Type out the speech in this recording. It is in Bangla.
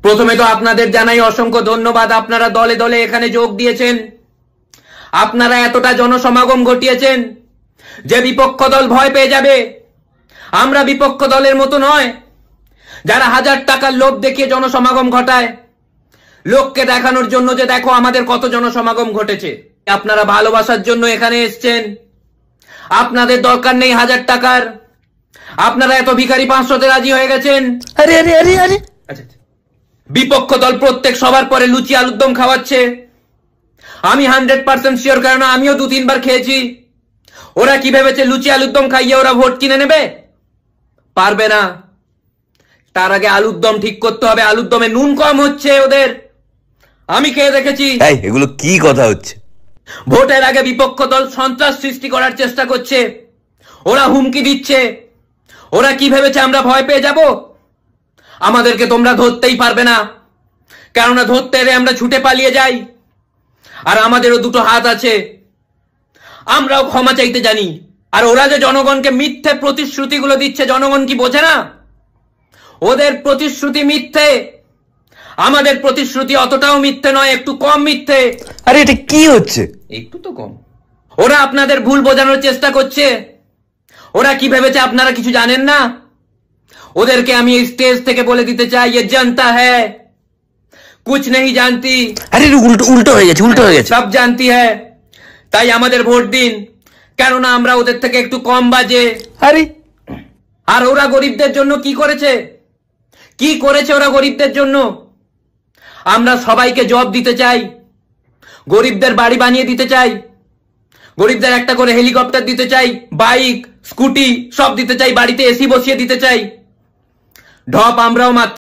প্রথমে তো আপনাদের জানাই অসংখ্য ধন্যবাদ। আপনারা দলে দলে এখানে যোগ দিয়েছেন। আপনারা এতটা জনসমাগম ঘটিয়েছেন যে বিপক্ষ দল ভয় পেয়ে যাবে। আমরা বিপক্ষ দলের মতো নয় যারা 1000 টাকার লোভ দেখিয়ে জনসমাগম ঘটায়, লোককে দেখানোর জন্য যে দেখো আমাদের কত জনসমাগম ঘটেছে। আপনারা ভালোবাসার জন্য এখানে এসছেন। আপনাদের দরকার নেই 1000 টাকার। আপনারা এত ভিখারি 500-তে রাজি হয়ে গেছেন। আরে আরে আরে আরে আচ্ছা, বিপক্ষ দল প্রত্যেক সবার পরে লুচি আলুর দম খাওয়াচ্ছে। আমি 100% শিওর, কারণ আমিও 2-3 বার খেয়েছি। ওরা কি ভেবেছে লুচি আলুর দম খাইয়ে ওরা ভোট কিনে নেবে? পারবে না। তার আগে আলুর দম ঠিক করতে হবে। আলুর দমে নুন কম হচ্ছে ওদের, আমি খেয়ে দেখেছি। এগুলো কি কথা হচ্ছে? ভোটের আগে বিপক্ষ দল সন্ত্রাস সৃষ্টি করার চেষ্টা করছে। ওরা হুমকি দিচ্ছে। ওরা কি ভেবেছে আমরা ভয় পেয়ে যাব? আমাদেরকে তোমরা ধরতেই পারবে না, কেননা ধরতে এলে আমরা ছুটে পালিয়ে যাই। আর আমাদেরও দুটো হাত আছে, আমরাও ক্ষমা চাইতে জানি। আর ওরা যে জনগণকে মিথ্যে প্রতিশ্রুতিগুলো দিচ্ছে, জনগণ কি বোঝে না? ওদের প্রতিশ্রুতি মিথ্যে, আমাদের প্রতিশ্রুতি অতটাও মিথ্যে নয়, একটু কম মিথ্যে। আরে এটা কি হচ্ছে? একটু তো কম। ওরা আপনাদের ভুল বোঝানোর চেষ্টা করছে। ওরা কি ভেবেছে আপনারা কিছু জানেন না? ওদেরকে আমি এই স্টেজ থেকে বলে দিতে চাই, ये जनता है कुछ नहीं जानती। আরে উল্টো হয়ে গেছে, উল্টো হয়ে গেছে। সব জানতি है। তাই আমাদের ভোট দিন, কেননা আমরা ওদের থেকে একটু কম বাজে। আরে আর ওরা গরিবদের জন্য কি করেছে? কি করেছে ওরা গরিবদের জন্য? আমরা সবাইকে জব দিতে চাই, গরিবদের বাড়ি বানিয়ে দিতে চাই, গরিবদের একটা করে হেলিকপ্টার দিতে চাই, বাইক স্কুটি সব দিতে চাই, বাড়িতে এসি বসিয়ে দিতে চাই। ঢপ আমরাও মাত্র